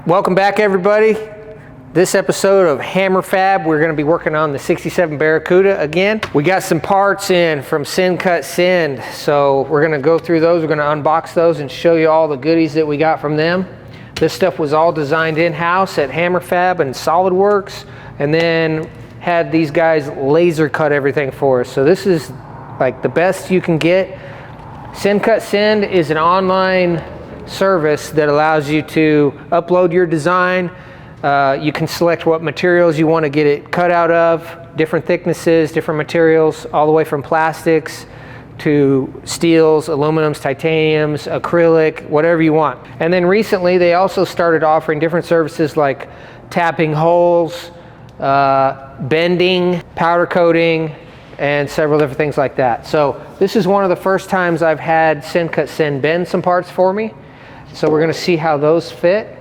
Welcome back, everybody. This episode of Hammer Fab, we're going to be working on the 67 Barracuda again. We got some parts in from Send Cut Send, so we're going to go through those. We're going to unbox those and show you all the goodies that we got from them. This stuff was all designed in-house at Hammer Fab and SolidWorks, and then had these guys laser cut everything for us. So this is like the best you can get. Send Cut Send is an online service that allows you to upload your design. You can select what materials you want to get it cut out of, different thicknesses, different materials, all the way from plastics to steels, aluminums, titaniums, acrylic, whatever you want. And then recently they also started offering different services like tapping holes, bending, powder coating, and several different things like that. So this is one of the first times I've had Send Cut Send bend some parts for me. So we're going to see how those fit.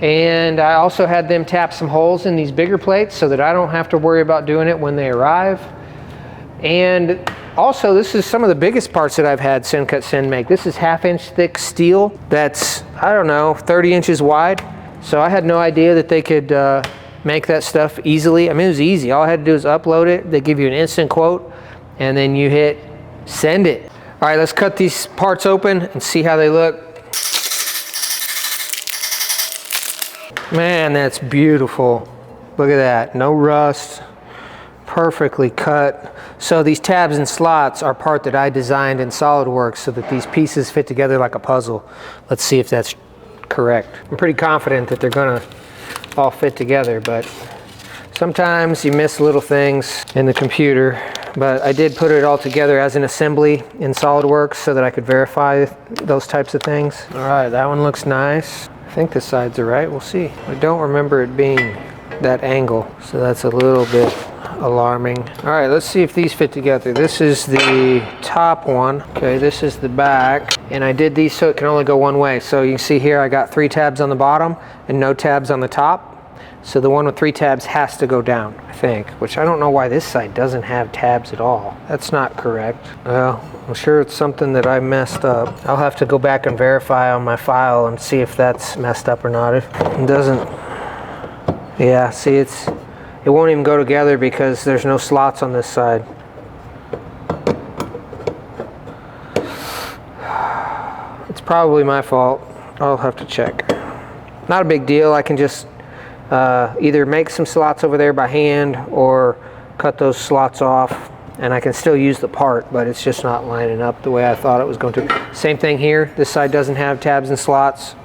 And I also had them tap some holes in these bigger plates so that I don't have to worry about doing it when they arrive. And also, this is some of the biggest parts that I've had Send Cut Send make. This is 1/2 inch thick steel that's, I don't know, 30 inches wide. So I had no idea that they could make that stuff easily. I mean, it was easy. All I had to do is upload it. They give you an instant quote, and then you hit send it. All right, let's cut these parts open and see how they look. Man, that's beautiful. Look at that, no rust, perfectly cut. So these tabs and slots are part that I designed in SolidWorks so that these pieces fit together like a puzzle. Let's see if that's correct. I'm pretty confident that they're gonna all fit together, but sometimes you miss little things in the computer. But I did put it all together as an assembly in SolidWorks so that I could verify those types of things. All right, that one looks nice. I think the sides are right, we'll see. I don't remember it being that angle, so that's a little bit alarming. All right, let's see if these fit together. This is the top one. Okay, this is the back. And I did these so it can only go one way. So you can see here I got 3 tabs on the bottom and no tabs on the top. So the one with 3 tabs has to go down, I think, which I don't know why this side doesn't have tabs at all. That's not correct. Well, I'm sure it's something that I messed up. I'll have to go back and verify on my file and see if that's messed up or not. If it doesn't, yeah, see, it won't even go together because there's no slots on this side. It's probably my fault. I'll have to check. Not a big deal. I can just either make some slots over there by hand or cut those slots off, and I can still use the part, but it's just not lining up the way I thought it was going to. Same thing here. This side doesn't have tabs and slots.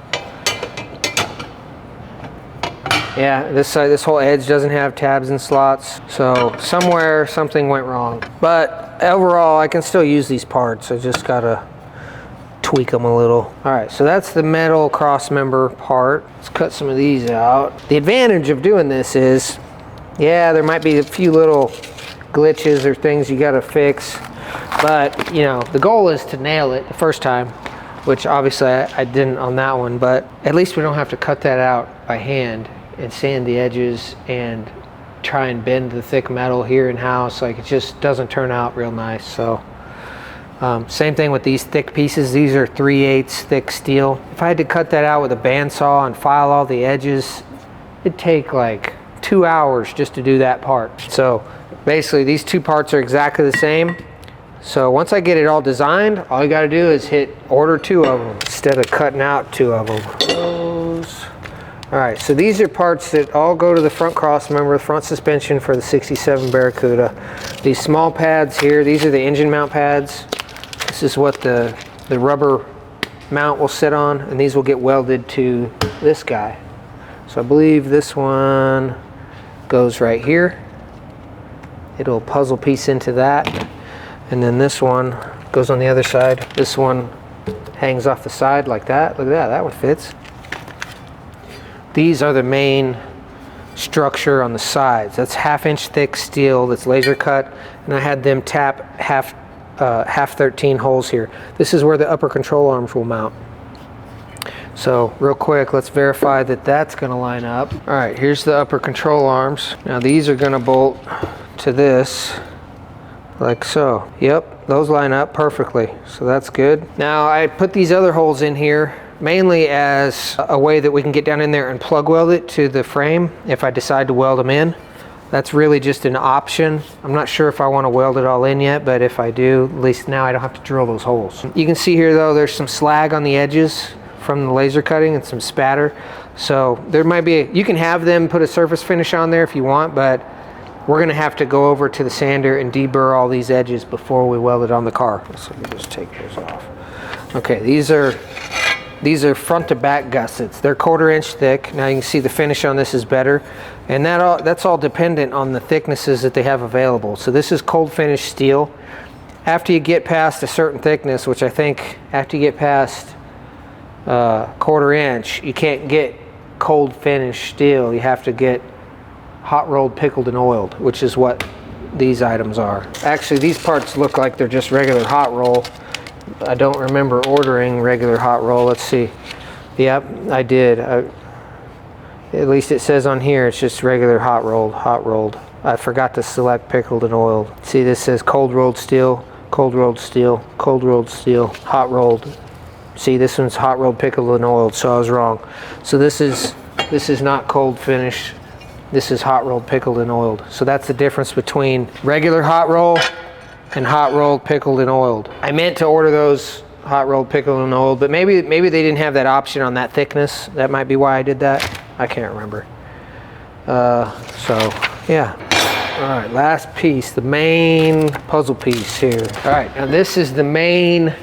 Yeah, this side, this whole edge doesn't have tabs and slots. So somewhere something went wrong. But overall, I can still use these parts. I just gotta tweak them a little. All right, so that's the metal cross member part. Let's cut some of these out. The advantage of doing this is, yeah, there might be a few little glitches or things you gotta fix, but you know, the goal is to nail it the first time, which obviously I didn't on that one, but at least we don't have to cut that out by hand and sand the edges and try and bend the thick metal here in-house. Like, it just doesn't turn out real nice. So same thing with these thick pieces. These are 3/8 thick steel. If I had to cut that out with a bandsaw and file all the edges, it'd take like 2 hours just to do that part. So basically these two parts are exactly the same. So once I get it all designed, all you gotta do is hit order 2 of them instead of cutting out 2 of them. Those. All right, so these are parts that all go to the front cross member, front suspension for the 67 Barracuda. These small pads here, these are the engine mount pads. This is what the rubber mount will sit on, and these will get welded to this guy. So I believe this one goes right here. It'll puzzle piece into that. And then this one goes on the other side. This one hangs off the side like that. Look at that, that one fits. These are the main structure on the sides. That's 1/2 inch thick steel that's laser cut, and I had them tap half 13 holes here. This is where the upper control arms will mount. So real quick, let's verify that that's going to line up. All right, here's the upper control arms. Now these are going to bolt to this like so. Yep, those line up perfectly, so that's good. Now I put these other holes in here mainly as a way that we can get down in there and plug weld it to the frame if I decide to weld them in. That's really just an option. I'm not sure if I want to weld it all in yet, but if I do, at least now I don't have to drill those holes. You can see here though, there's some slag on the edges from the laser cutting and some spatter. So there might be, you can have them put a surface finish on there if you want, but we're gonna have to go over to the sander and deburr all these edges before we weld it on the car. So let me just take those off. Okay, these are front to back gussets. They're 1/4 inch thick. Now you can see the finish on this is better. And that's all dependent on the thicknesses that they have available. So this is cold finish steel. After you get past a certain thickness, which I think after you get past 1/4 inch, you can't get cold finish steel. You have to get hot rolled, pickled, and oiled, which is what these items are. Actually, these parts look like they're just regular hot roll. I don't remember ordering regular hot roll. Let's see. Yep, I did. At least it says on here it's just regular hot rolled. I forgot to select pickled and oiled. See, this says cold rolled steel, cold rolled steel, cold rolled steel, hot rolled. See, this one's hot rolled, pickled, and oiled, so I was wrong. So this is not cold finish. This is hot rolled, pickled, and oiled. So that's the difference between regular hot roll and hot rolled, pickled, and oiled. I meant to order those hot rolled, pickled, and oiled, but maybe they didn't have that option on that thickness. That might be why I did that. I can't remember. So yeah. All right, last piece, the main puzzle piece here. All right, now this is the main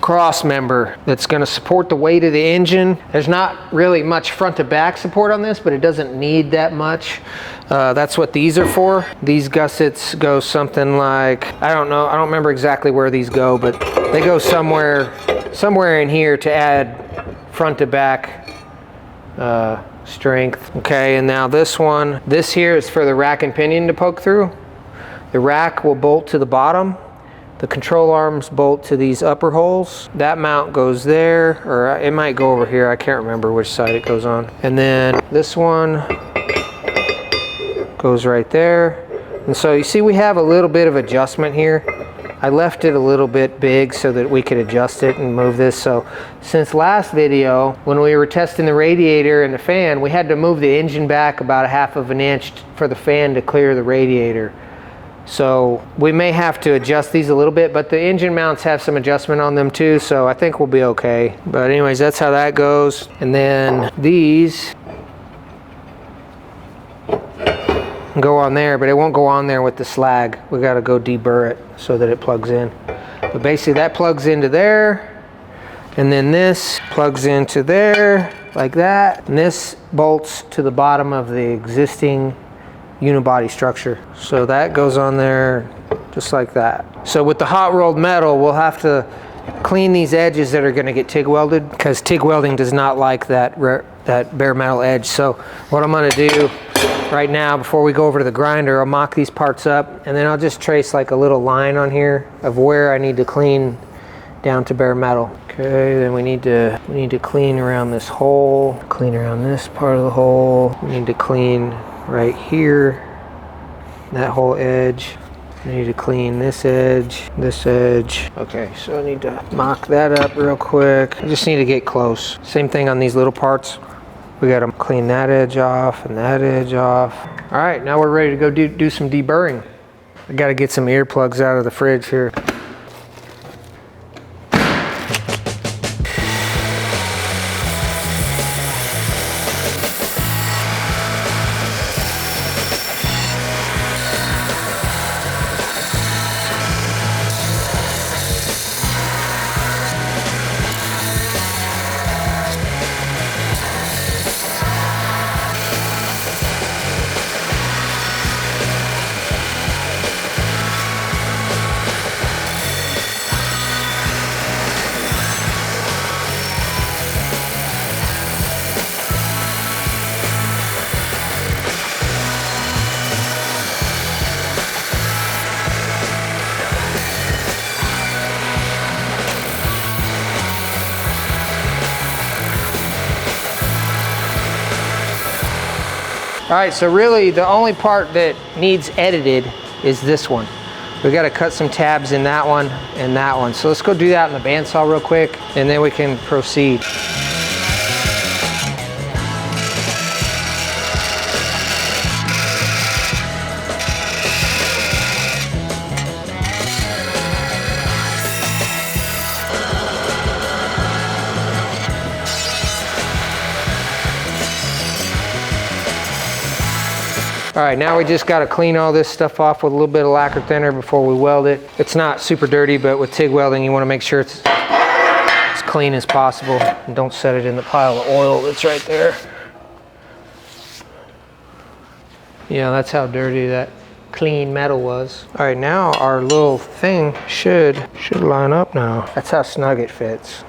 cross member that's going to support the weight of the engine. There's not really much front to back support on this, but it doesn't need that much. That's what these are for. These gussets go something like, I don't know, I don't remember exactly where these go, but they go somewhere in here to add front to back strength. Okay, and now this here is for the rack and pinion to poke through. The rack will bolt to the bottom. The control arms bolt to these upper holes. That mount goes there, or it might go over here. I can't remember which side it goes on. And then this one goes right there. And so you see we have a little bit of adjustment here. I left it a little bit big so that we could adjust it and move this. So since last video, when we were testing the radiator and the fan, we had to move the engine back about 1/2 inch for the fan to clear the radiator. So we may have to adjust these a little bit, but the engine mounts have some adjustment on them too, so I think we'll be okay. But anyways, that's how that goes. And then these go on there, but it won't go on there with the slag. We got to go deburr it so that it plugs in. But basically that plugs into there, and then this plugs into there like that, and this bolts to the bottom of the existing unibody structure. So that goes on there just like that. So with the hot rolled metal, we'll have to clean these edges that are going to get TIG welded, because TIG welding does not like that bare metal edge. So what I'm going to do right now, before we go over to the grinder, I'll mock these parts up, and then I'll just trace like a little line on here of where I need to clean down to bare metal. Okay, then we need to clean around this hole, clean around this part of the hole. We need to clean right here, that whole edge. I need to clean this edge, this edge. Okay, so I need to mock that up real quick. I just need to get close. Same thing on these little parts. We got to clean that edge off and that edge off. All right, now we're ready to go do some deburring. I got to get some earplugs out of the fridge here. All right, so really the only part that needs edited is this one. We got to cut some tabs in that one and that one. So let's go do that in the bandsaw real quick, and then we can proceed. All right, now we just got to clean all this stuff off with a little bit of lacquer thinner before we weld it. It's not super dirty, but with TIG welding, you want to make sure it's as clean as possible. And don't set it in the pile of oil that's right there. Yeah, that's how dirty that clean metal was. All right, now our little thing should line up now. That's how snug it fits.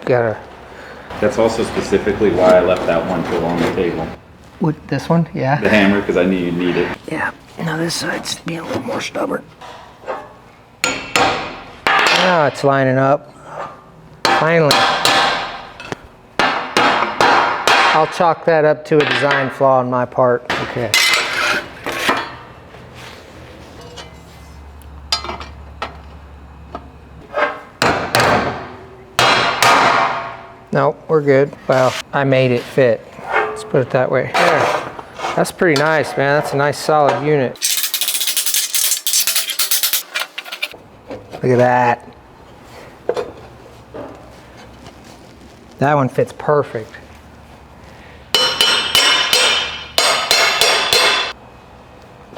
Gotta. That's also specifically why I left that one tool on the table. What, this one? Yeah. The hammer, because I knew you'd need it. Yeah. Now this side's being a little more stubborn. Now it's lining up. Finally. I'll chalk that up to a design flaw on my part. Okay. Nope, we're good. Well, I made it fit. Let's put it that way. There. That's pretty nice, man. That's a nice solid unit. Look at that. That one fits perfect.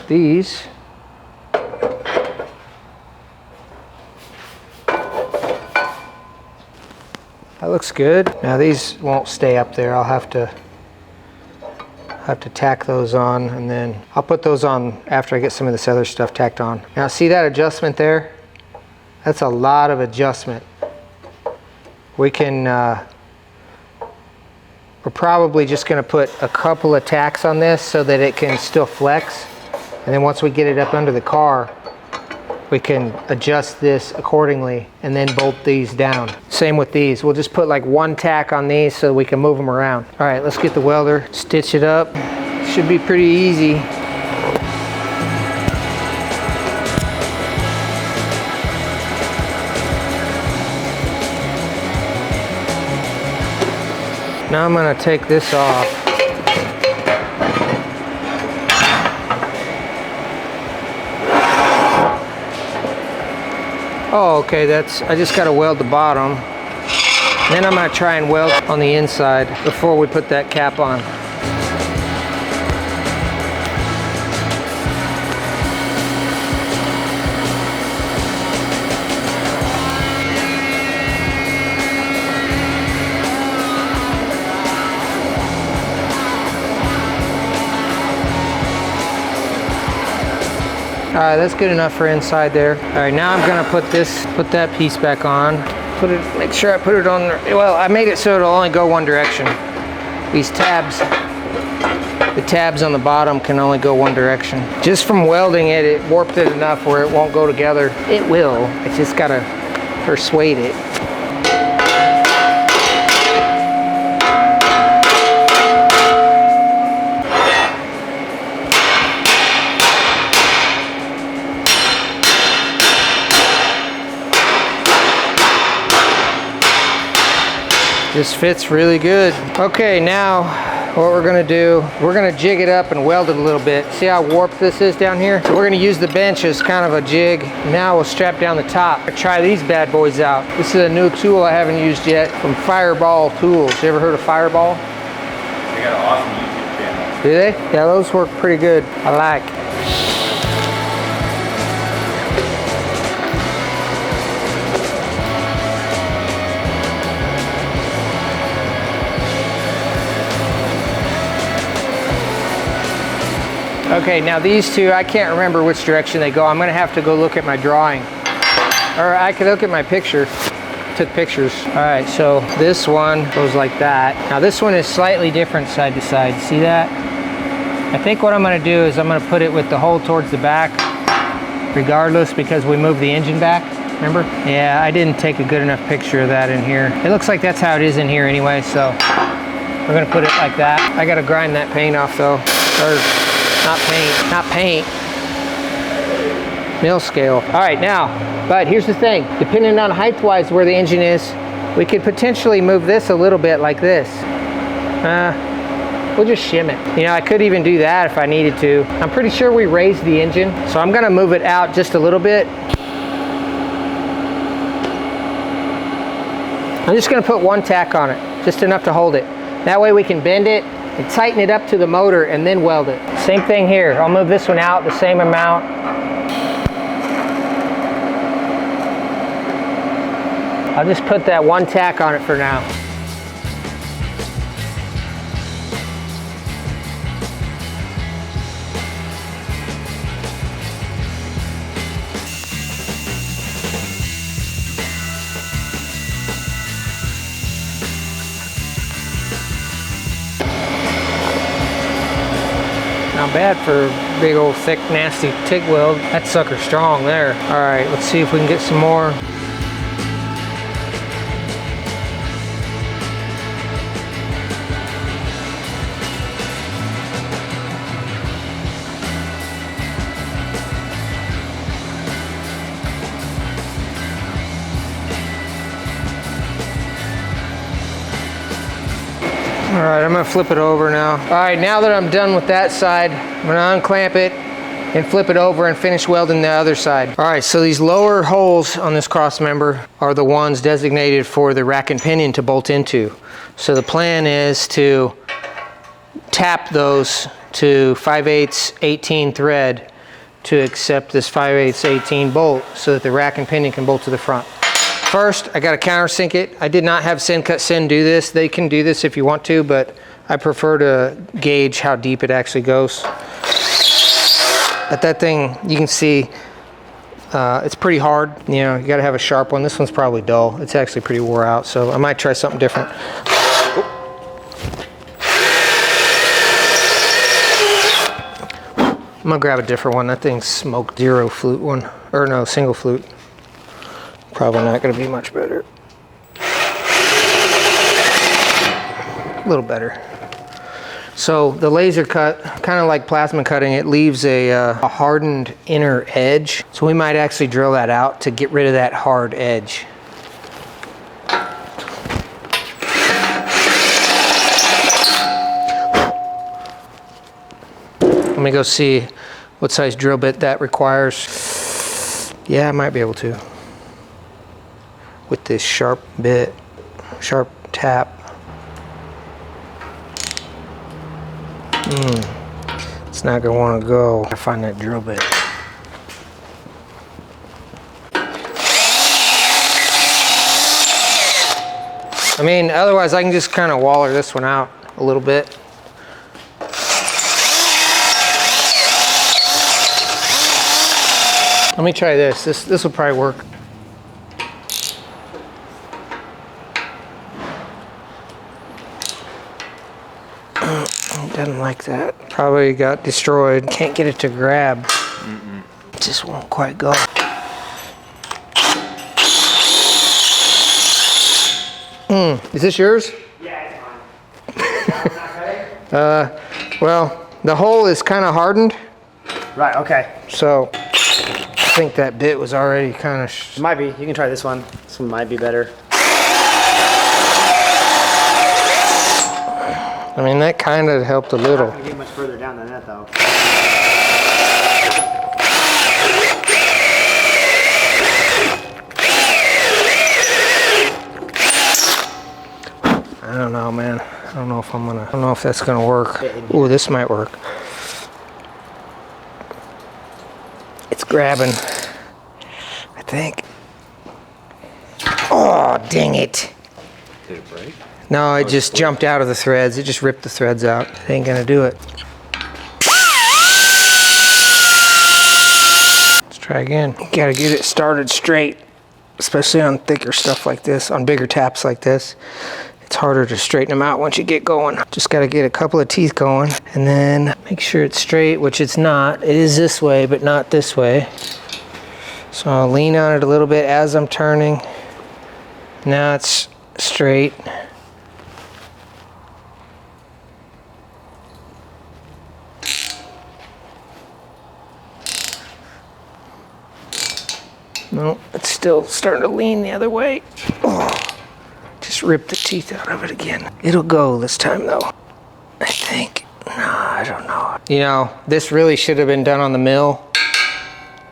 These. That looks good. Now these won't stay up there. I'll have to tack those on, and then I'll put those on after I get some of this other stuff tacked on. Now see that adjustment there? That's a lot of adjustment. We can, we're probably just gonna put a couple of tacks on this so that it can still flex. And then once we get it up under the car, we can adjust this accordingly and then bolt these down. Same with these. We'll just put like one tack on these so we can move them around. All right, let's get the welder, stitch it up. Should be pretty easy. Now I'm gonna take this off. Oh, okay, I just gotta weld the bottom. Then I'm gonna try and weld on the inside before we put that cap on. All right, that's good enough for inside there. All right, now I'm gonna put that piece back on. Make sure I put it on there. Well, I made it so it'll only go one direction. These tabs, the tabs on the bottom can only go one direction. Just from welding it, it warped it enough where it won't go together. It will, I just gotta persuade it. This fits really good. Okay, now what we're gonna do, we're gonna jig it up and weld it a little bit. See how warped this is down here? So we're gonna use the bench as kind of a jig. Now we'll strap down the top. Try these bad boys out. This is a new tool I haven't used yet from Fireball Tools. You ever heard of Fireball? They got an awesome YouTube channel. Do they? Yeah, those work pretty good. I like. Okay, now these two, I can't remember which direction they go. I'm gonna have to go look at my drawing. Or I could look at my picture. Took pictures. All right, so this one goes like that. Now this one is slightly different side to side. See that? I think what I'm gonna do is I'm gonna put it with the hole towards the back, regardless, because we moved the engine back, remember? Yeah, I didn't take a good enough picture of that in here. It looks like that's how it is in here anyway, so we're gonna put it like that. I gotta grind that paint off though. Or, not paint, mill scale. All right, now, but here's the thing. Depending on height-wise where the engine is, we could potentially move this a little bit like this. We'll just shim it. You know, I could even do that if I needed to. I'm pretty sure we raised the engine, so I'm gonna move it out just a little bit. I'm just gonna put one tack on it, just enough to hold it. That way we can bend it and tighten it up to the motor and then weld it. Same thing here. I'll move this one out the same amount. I'll just put that one tack on it for now. Not bad for a big old thick nasty TIG weld. That sucker's strong there. All right, let's see if we can get some more. All right, I'm gonna flip it over now. All right, now that I'm done with that side, I'm gonna unclamp it and flip it over and finish welding the other side. All right, so these lower holes on this cross member are the ones designated for the rack and pinion to bolt into. So the plan is to tap those to 5/8 18 thread to accept this 5/8 18 bolt so that the rack and pinion can bolt to the front. First, I gotta countersink it. I did not have Send Cut Send do this. They can do this if you want to, but I prefer to gauge how deep it actually goes. But that thing, you can see, it's pretty hard. You know, you gotta have a sharp one. This one's probably dull. It's actually pretty wore out, so I might try something different. I'm gonna grab a different one. That thing's smoked 0 flute one, or no, single flute. Probably not going to be much better. A little better. So the laser cut, kind of like plasma cutting, it leaves a hardened inner edge. So we might actually drill that out to get rid of that hard edge. Let me go see what size drill bit that requires. Yeah, I might be able to. With this sharp bit, sharp tap. It's not gonna wanna go. I find that drill bit. I mean, otherwise I can just kind of waller this one out a little bit. Let me try this. This will probably work. Doesn't like that. Probably got destroyed. Can't get it to grab. It just won't quite go. Is this yours? Yeah, it's mine. Well, the hole is kind of hardened. Right, okay. So I think that bit was already kind of... It might be. You can try this one. This one might be better. I mean, that kind of helped a little. I'm not going to get much further down than that, though. I don't know, man. I don't know if I don't know if that's gonna work. Ooh, this might work. It's grabbing, I think. Oh, dang it. Did it break? No, it just jumped out of the threads. It just ripped the threads out. It ain't gonna do it. Let's try again. You gotta get it started straight, especially on thicker stuff like this, on bigger taps like this. It's harder to straighten them out once you get going. Just gotta get a couple of teeth going and then make sure it's straight, which it's not. It is this way, but not this way. So I'll lean on it a little bit as I'm turning. Now it's straight. No, it's still starting to lean the other way. Oh, just ripped the teeth out of it again. It'll go this time though, I think. No, I don't know. You know, this really should have been done on the mill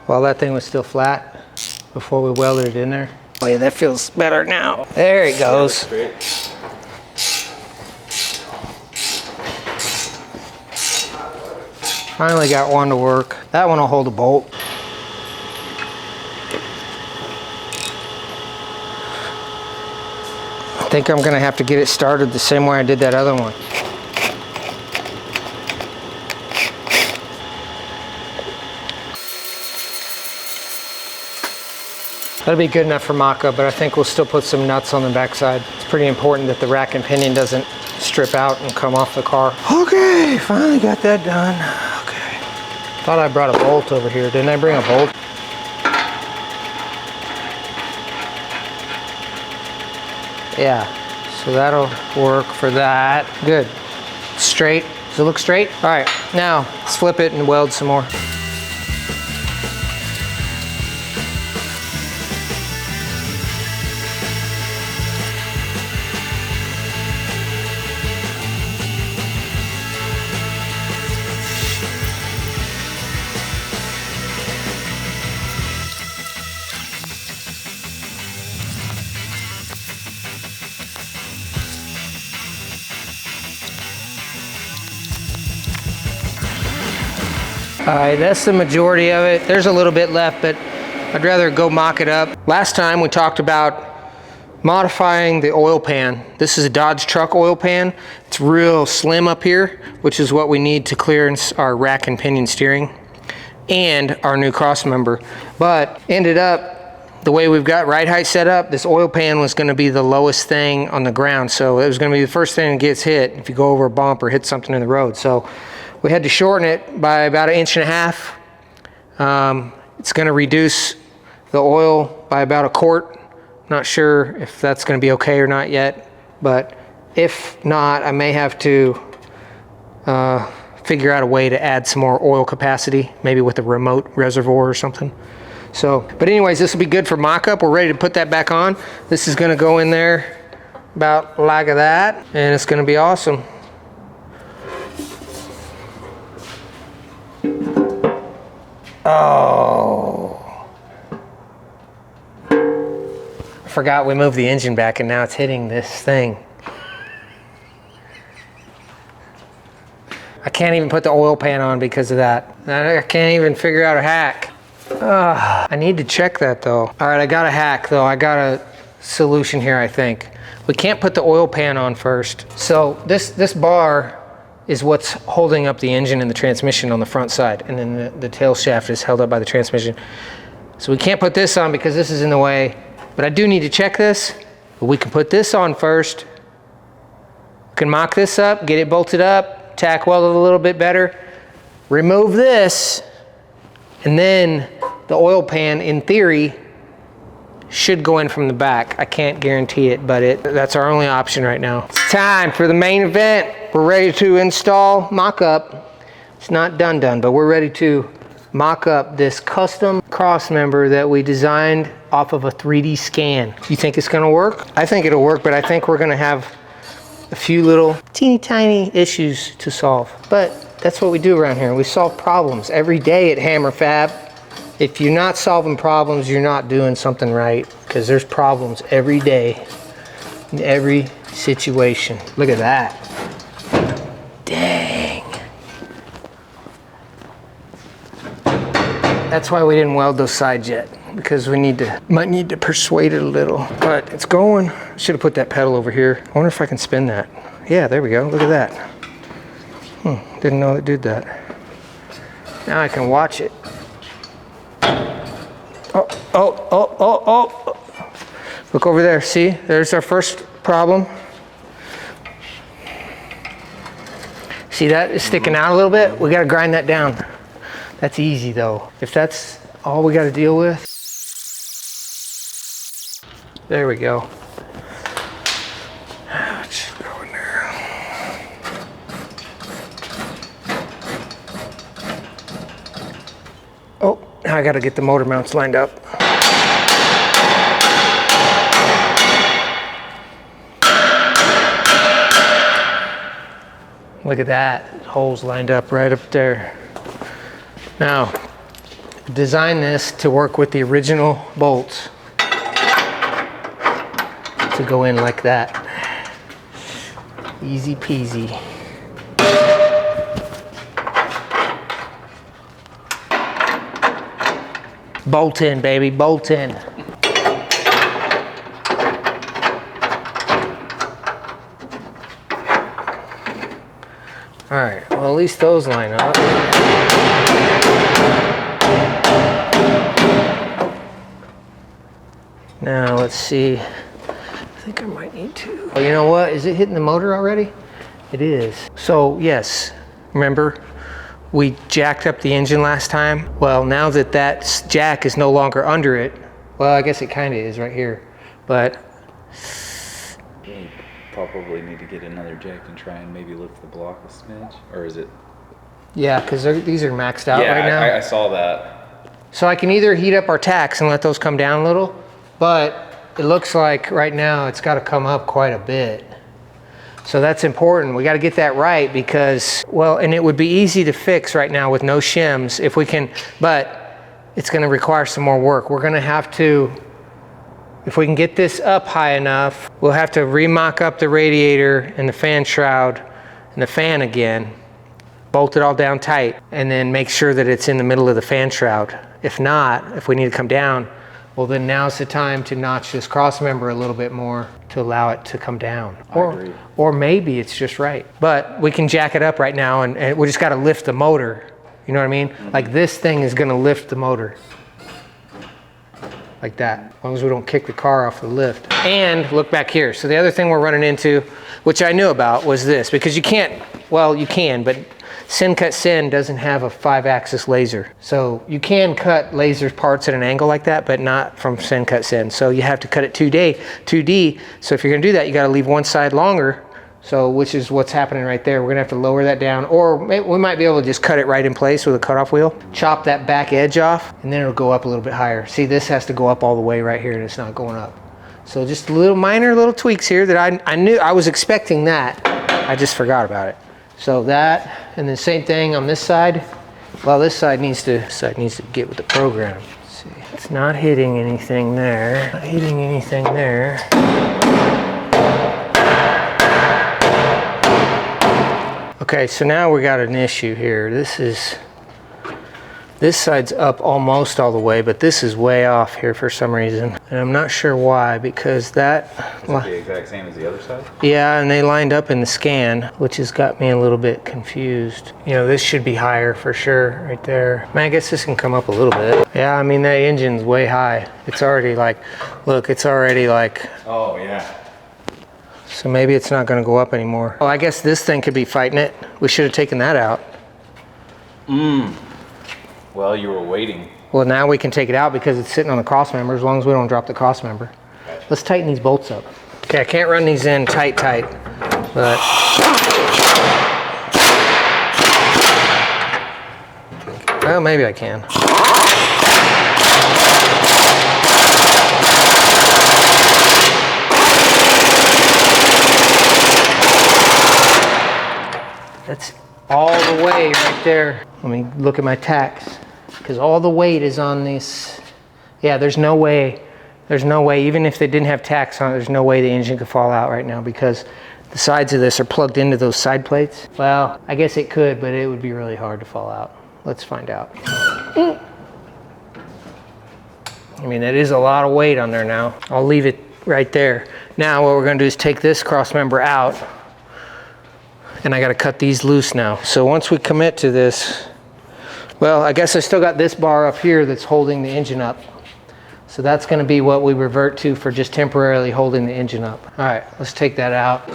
while that thing was still flat before we welded it in there. Oh yeah, that feels better now. There it goes. Finally got one to work. That one will hold a bolt. I think I'm gonna have to get it started the same way I did that other one. That'll be good enough for Mockup, but I think we'll still put some nuts on the backside. It's pretty important that the rack and pinion doesn't strip out and come off the car. Okay, finally got that done. Okay. Thought I brought a bolt over here. Didn't I bring a bolt? Yeah, so that'll work for that. Good. Straight. Does it look straight? All right, now let's flip it and weld some more. All right, that's the majority of it. There's a little bit left, but I'd rather go mock it up. Last time we talked about modifying the oil pan. This is a Dodge truck oil pan. It's real slim up here, which is what we need to clearance our rack and pinion steering and our new Crossmember. But ended up, the way we've got ride height set up, this oil pan was gonna be the lowest thing on the ground. So it was gonna be the first thing that gets hit if you go over a bump or hit something in the road. So we had to shorten it by about 1.5 inches. It's going to reduce the oil by about 1 quart. Not sure if that's going to be okay or not yet, but if not, I may have to figure out a way to add some more oil capacity, maybe with a remote reservoir or something. So, but anyways, this will be good for mock-up. We're ready to put that back on. This is going to go in there about like that, and it's going to be awesome. Oh, I forgot we moved the engine back and now it's hitting this thing. I can't even put the oil pan on because of that. I can't even figure out a hack. I need to check that though. All right, I got a hack though. I got a solution here, I think. We can't put the oil pan on first. So this bar is what's holding up the engine and the transmission on the front side, and then the tail shaft is held up by the transmission. So we can't put this on because this is in the way, but I do need to check this. But we can put this on first. We can mock this up, get it bolted up, tack welded a little bit better, remove this, and then the oil pan, in theory, should go in from the back. I can't guarantee it, but that's our only option right now. It's time for the main event. We're ready to install mock-up. It's not done, but we're ready to mock up this custom Crossmember that we designed off of a 3D scan. You think it's gonna work? I think it'll work, but I think we're gonna have a few little teeny tiny issues to solve. But that's what we do around here. We solve problems every day at Hammer Fab. If you're not solving problems, you're not doing something right, because there's problems every day in every situation. Look at that. Dang. That's why we didn't weld those sides yet, because we might need to persuade it a little. But it's going. Should have put that pedal over here. I wonder if I can spin that. Yeah, there we go. Look at that. Didn't know it did that. Now I can watch it. Oh. Look over there, see? There's our first problem. See that is sticking out a little bit? We gotta grind that down. That's easy though. If that's all we gotta deal with. There we go. Let's go in there. Oh, now I gotta get the motor mounts lined up. Look at that, holes lined up right up there. Now, design this to work with the original bolts to go in like that. Easy peasy. Bolt in, baby, bolt in. All right, well, at least those line up. Now, let's see. I think I might need to. Oh, you know what? Is it hitting the motor already? It is. So, yes, remember, we jacked up the engine last time. Well, now that that jack is no longer under it, well, I guess it kind of is right here, but You probably need to get another jack and try and maybe lift the block a smidge, or is it? yeah, because these are maxed out right now. I saw that. So I can either heat up our tacks and let those come down a little, but it looks like right now it's got to come up quite a bit. So that's important. We got to get that right because, well, and it would be easy to fix right now with no shims if we can, but it's going to require some more work. We're going to have to, if we can get this up high enough, we'll have to re-mock up the radiator and the fan shroud and the fan again, bolt it all down tight, and then make sure that it's in the middle of the fan shroud. If not, if we need to come down, well, then now's the time to notch this cross member a little bit more to allow it to come down. I agree. Or maybe it's just right. But we can jack it up right now and we just got to lift the motor. You know what I mean? Mm-hmm. Like this thing is going to lift the motor. Like that, as long as we don't kick the car off the lift. And look back here. So the other thing we're running into, which I knew about, was this, because you can't, well, you can, but Sin Cut Sin doesn't have a 5-axis laser. So you can cut laser parts at an angle like that, but not from Sin Cut Sin. So you have to cut it 2D. So if you're gonna do that, you gotta leave one side longer. So, which is what's happening right there. We're gonna have to lower that down, or we might be able to just cut it right in place with a cutoff wheel, chop that back edge off, and then it'll go up a little bit higher. See, this has to go up all the way right here, and it's not going up. So just minor little tweaks here that I knew, I was expecting that. I just forgot about it. So that, and then same thing on this side. Well, this side needs to get with the program. Let's see, it's not hitting anything there. Not hitting anything there. Okay, so now we got an issue here. This side's up almost all the way, but this is way off here for some reason. And I'm not sure why, because that... Is it the exact same as the other side? Yeah, and they lined up in the scan, which has got me a little bit confused. You know, this should be higher for sure, right there. I mean, I guess this can come up a little bit. Yeah, I mean, that engine's way high. It's already like, look, it's already like... Oh, yeah. So maybe it's not gonna go up anymore. Oh, I guess this thing could be fighting it. We should have taken that out. Well, you were waiting. Well, now we can take it out because it's sitting on the cross member as long as we don't drop the cross member. Gotcha. Let's tighten these bolts up. Okay, I can't run these in tight, but... Well, maybe I can. That's all the way right there. Let me look at my tacks, because all the weight is on this. Yeah, there's no way, even if they didn't have tacks on it, there's no way the engine could fall out right now because the sides of this are plugged into those side plates. Well, I guess it could, but it would be really hard to fall out. Let's find out. I mean, that is a lot of weight on there now. I'll leave it right there. Now what we're gonna do is take this cross member out, and I gotta cut these loose now. So once we commit to this, well, I guess I still got this bar up here that's holding the engine up. So that's gonna be what we revert to for just temporarily holding the engine up. All right, let's take that out.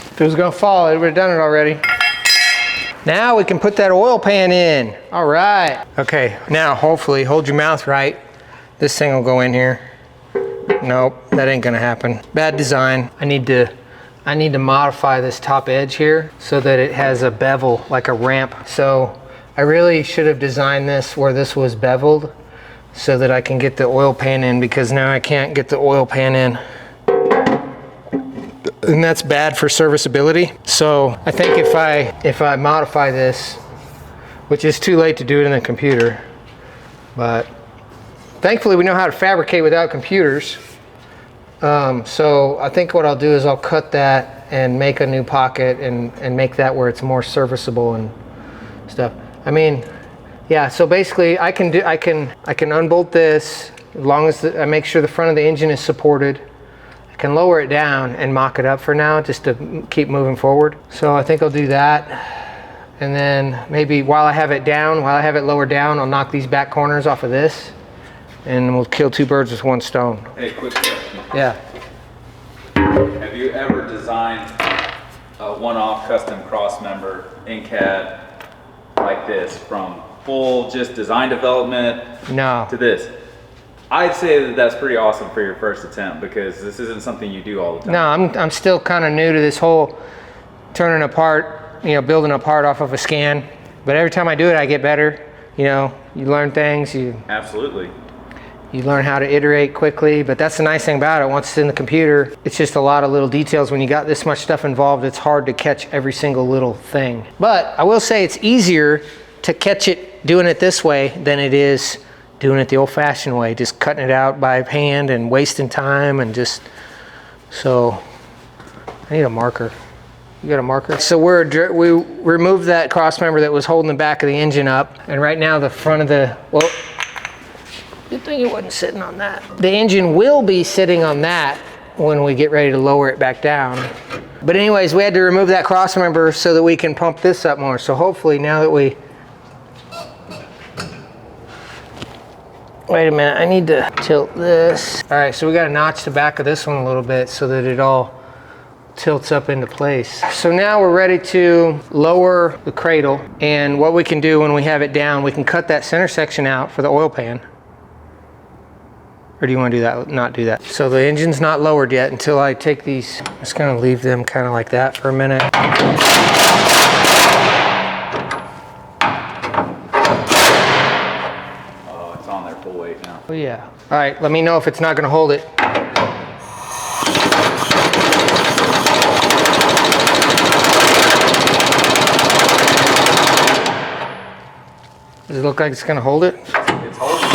If it was gonna fall, it would have done it already. Now we can put that oil pan in. All right. Okay, now hopefully, hold your mouth right. This thing will go in here. Nope, that ain't gonna happen. Bad design. I need to modify this top edge here so that it has a bevel, like a ramp. So I really should have designed this where this was beveled so that I can get the oil pan in, because now I can't get the oil pan in. and that's bad for serviceability. So I think if I modify this, which is too late to do it in the computer, but thankfully we know how to fabricate without computers. So I think what I'll do is I'll cut that and make a new pocket and make that where it's more serviceable and stuff. I mean, yeah, so basically I can unbolt this as long as I make sure the front of the engine is supported. I can lower it down and mock it up for now just to keep moving forward. So I think I'll do that. And then maybe while I have it lowered down, I'll knock these back corners off of this and we'll kill two birds with one stone. Hey, quick question. Yeah. Have you ever designed a one-off custom Crossmember in CAD like this, from full just design development No. to this? I'd say that that's pretty awesome for your first attempt, because this isn't something you do all the time. No, I'm still kind of new to this whole turning apart, building a part off of a scan. But every time I do it, I get better. You learn things. Absolutely. You learn how to iterate quickly, but that's the nice thing about it. Once it's in the computer, it's just a lot of little details. When you got this much stuff involved, it's hard to catch every single little thing. But I will say it's easier to catch it doing it this way than it is doing it the old-fashioned way, just cutting it out by hand and wasting time and just, so I need a marker. You got a marker? So we removed that cross member that was holding the back of the engine up, and right now the front of the, well, good thing it wasn't sitting on that. The engine will be sitting on that when we get ready to lower it back down. But anyways, we had to remove that cross member so that we can pump this up more. So hopefully now that we, wait a minute, I need to tilt this. All right, so we got to notch the back of this one a little bit so that it all tilts up into place. So now we're ready to lower the cradle. And what we can do when we have it down, we can cut that center section out for the oil pan. Or do you want to do that? Not do that. So the engine's not lowered yet until I take these. I'm just going to leave them kind of like that for a minute. Oh, it's on there full weight now. Oh yeah. All right, let me know if it's not going to hold it. Does it look like it's going to hold it? It's holding.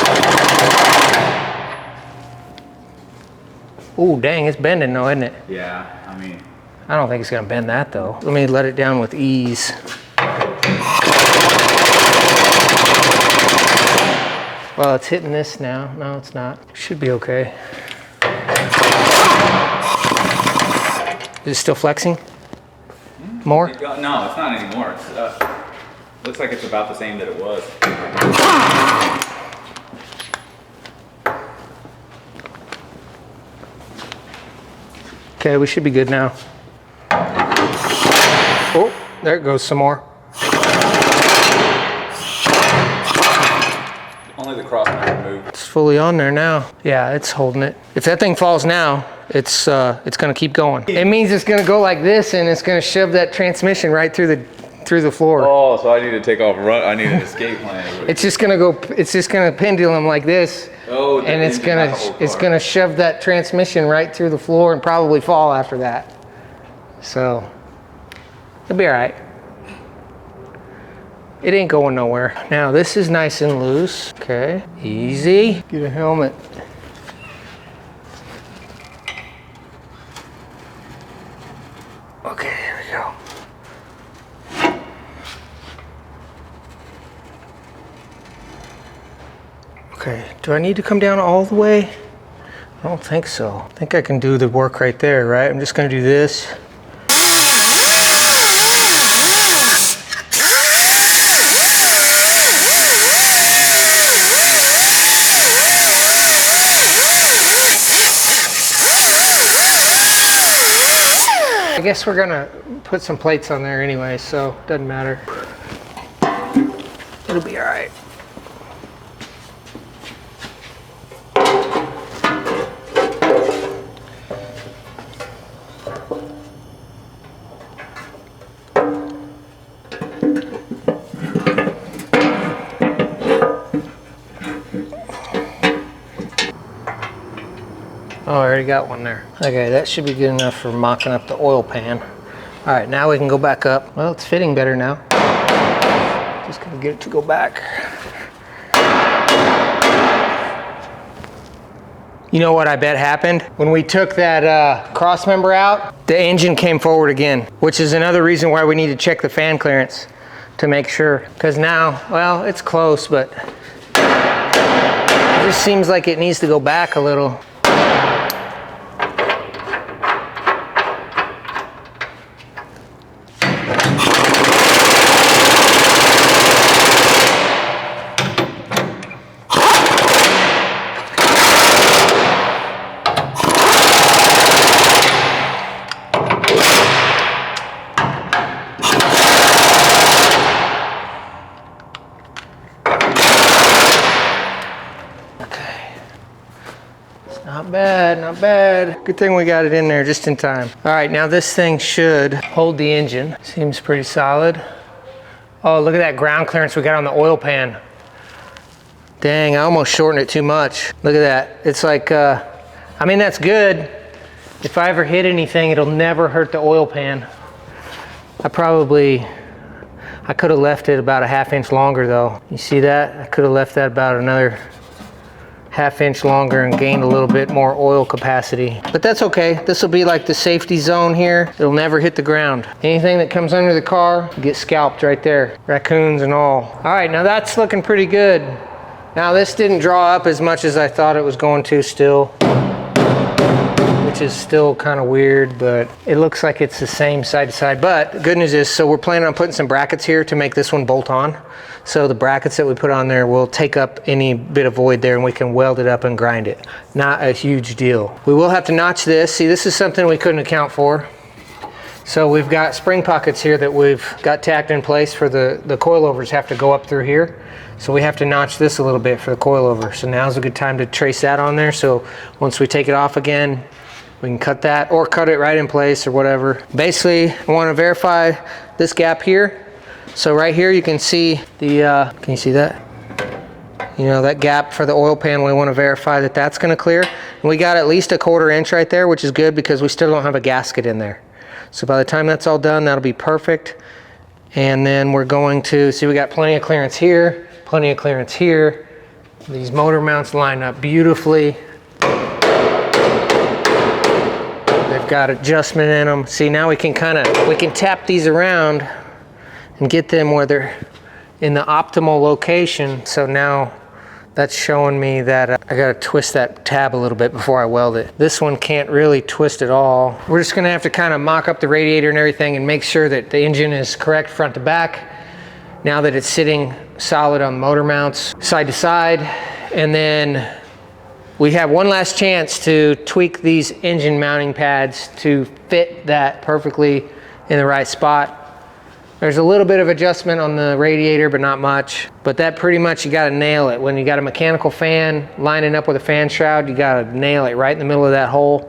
Ooh, dang, it's bending though, isn't it? Yeah, I mean, I don't think it's gonna bend that though. Let me let it down with ease. Well, it's hitting this now. No, it's not. Should be okay. Is it still flexing? More? No, it's not anymore. It's, looks like it's about the same that it was. Okay, we should be good now. Oh, there it goes some more. Only the cross member moved. It's fully on there now. Yeah, it's holding it. If that thing falls now, it's gonna keep going. It means it's gonna go like this and it's gonna shove that transmission right through the floor. Oh, so I need to take off and run. I need an escape plan. It's just gonna pendulum like this. Oh, and it's gonna shove that transmission right through the floor and probably fall after that. So it'll be all right. It ain't going nowhere. Now this is nice and loose. Okay, easy. Get a helmet. Okay, here we go. Okay, do I need to come down all the way? I don't think so. I think I can do the work right there, right? I'm just gonna do this. I guess we're gonna put some plates on there anyway, so it doesn't matter. It'll be all right. already got one there. Okay, that should be good enough for mocking up the oil pan. All right, now we can go back up. Well, it's fitting better now. Just gonna get it to go back. You know what I bet happened? When we took that crossmember out, the engine came forward again, which is another reason why we need to check the fan clearance to make sure. Because now, well, it's close, but it just seems like it needs to go back a little. Not bad, not bad. Good thing we got it in there just in time. All right, now this thing should hold the engine. Seems pretty solid. Oh, look at that ground clearance we got on the oil pan. Dang, I almost shortened it too much. Look at that. It's like, I mean, that's good. If I ever hit anything, it'll never hurt the oil pan. I could have left it about a ½ inch longer though. You see that? I could have left that about another ½ inch longer and gained a little bit more oil capacity. But that's okay. This will be like the safety zone here. It'll never hit the ground. Anything that comes under the car gets scalped right there. Raccoons and all. All right, now that's looking pretty good. Now this didn't draw up as much as I thought it was going to still, which is still kind of weird, but it looks like it's the same side to side. But the good news is, so we're planning on putting some brackets here to make this one bolt on. So the brackets that we put on there will take up any bit of void there and we can weld it up and grind it. Not a huge deal. We will have to notch this. See, this is something we couldn't account for. So we've got spring pockets here that we've got tacked in place for the coilovers have to go up through here. So we have to notch this a little bit for the coilover. So now's a good time to trace that on there. So once we take it off again, we can cut that or cut it right in place or whatever. Basically, I want to verify this gap here. So right here you can see the, can you see that? You know, that gap for the oil pan, we want to verify that that's going to clear. And we got at least a ½ inch right there, which is good because we still don't have a gasket in there. So by the time that's all done, that'll be perfect. And then we're going to, see we got plenty of clearance here, plenty of clearance here. These motor mounts line up beautifully. They've got adjustment in them. See, now we can tap these around and get them where they're in the optimal location. So now that's showing me that I gotta twist that tab a little bit before I weld it. This one can't really twist at all. We're just gonna have to kind of mock up the radiator and everything and make sure that the engine is correct front to back. Now that it's sitting solid on motor mounts, side to side. And then we have one last chance to tweak these engine mounting pads to fit that perfectly in the right spot. There's a little bit of adjustment on the radiator, but not much. But that pretty much, you gotta nail it. When you got a mechanical fan lining up with a fan shroud, you gotta nail it right in the middle of that hole.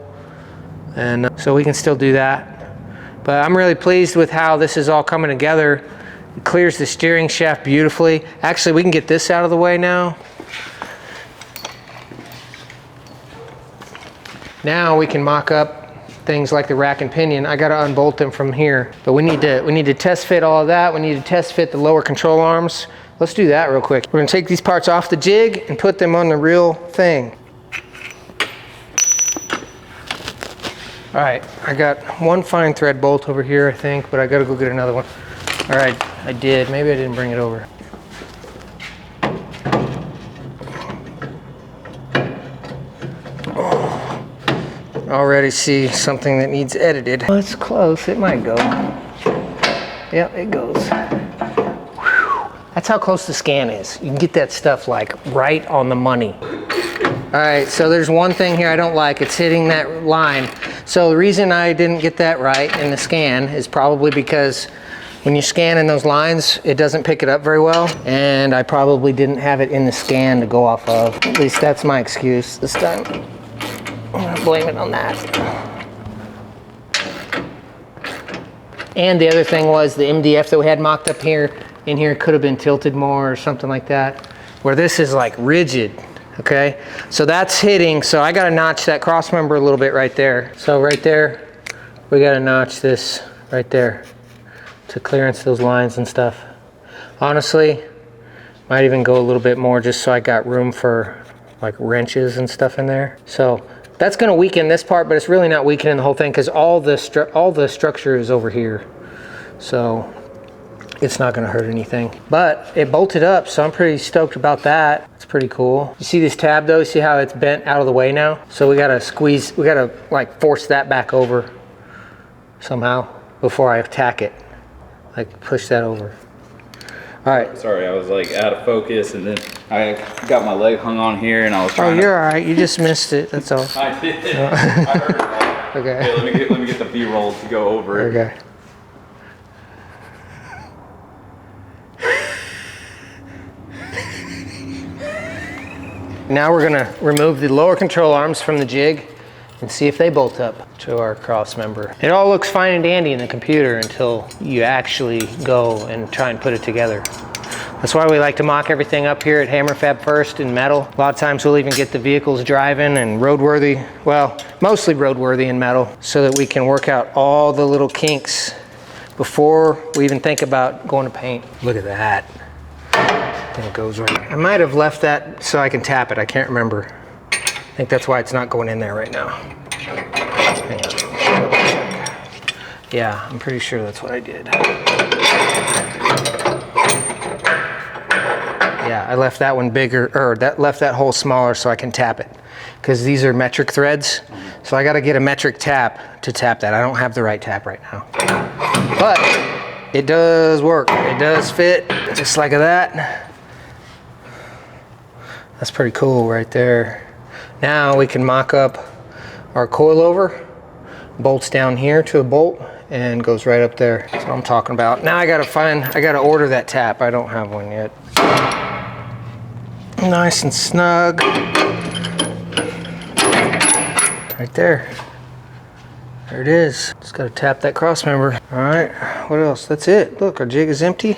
And so we can still do that. But I'm really pleased with how this is all coming together. It clears the steering shaft beautifully. Actually, we can get this out of the way now. Now we can mock up things like the rack and pinion. I gotta unbolt them from here. But we need to test fit all of that. We need to test fit the lower control arms. Let's do that real quick. We're gonna take these parts off the jig and put them on the real thing. All right, I got one fine thread bolt over here, I think, but I gotta go get another one. All right, I did. Maybe I didn't bring it over. Already see something that needs edited. Oh, it's close, it might go. Yep, it goes. Whew. That's how close the scan is. You can get that stuff like right on the money. All right, so there's one thing here I don't like. It's hitting that line. So the reason I didn't get that right in the scan is probably because when you're scanning those lines, it doesn't pick it up very well. And I probably didn't have it in the scan to go off of. At least that's my excuse this time. I'm gonna blame it on that. And the other thing was the MDF that we had mocked up here, in here could have been tilted more or something like that. Where this is like rigid. Okay, so that's hitting, so I gotta notch that cross member a little bit right there. So right there, we gotta notch this right there to clearance those lines and stuff. Honestly, might even go a little bit more just so I got room for like wrenches and stuff in there. So that's gonna weaken this part, but it's really not weakening the whole thing because all the structure is over here. So it's not gonna hurt anything. But it bolted up, so I'm pretty stoked about that. It's pretty cool. You see this tab though? See how it's bent out of the way now? So we gotta squeeze, we gotta like force that back over somehow before I tack it. Like push that over. All right. Sorry, I was like out of focus, and then I got my leg hung on here, and I was trying. Oh, you're all right. You just missed it. That's all. I did. I heard it all. Okay. Hey, let me get the B-roll to go over it. Okay. Now we're gonna remove the lower control arms from the jig and see if they bolt up to our cross member. It all looks fine and dandy in the computer until you actually go and try and put it together. That's why we like to mock everything up here at Hammer Fab first in metal. A lot of times we'll even get the vehicles driving and roadworthy, well, mostly roadworthy in metal, so that we can work out all the little kinks before we even think about going to paint. Look at that. And it goes right. I might have left that so I can tap it. I can't remember. I think that's why it's not going in there right now. Hang on. Yeah, I'm pretty sure that's what I did. Yeah, I left that one bigger, or left that hole smaller so I can tap it. Because these are metric threads. So I gotta get a metric tap to tap that. I don't have the right tap right now. But it does work. It does fit, just like that. That's pretty cool right there. Now we can mock up our coilover. Bolts down here to a bolt and goes right up there. That's what I'm talking about. Now I gotta order that tap. I don't have one yet. Nice and snug. Right there. There it is. Just gotta tap that cross member. All right, what else? That's it. Look, our jig is empty.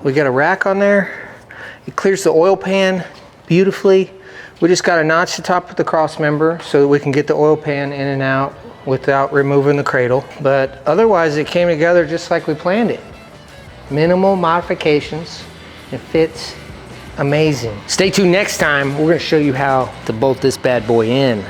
We got a rack on there. It clears the oil pan beautifully. We just got to notch the top of the cross member so that we can get the oil pan in and out without removing the cradle. But otherwise it came together just like we planned it. Minimal modifications. It fits amazing. Stay tuned next time. We're going to show you how to bolt this bad boy in.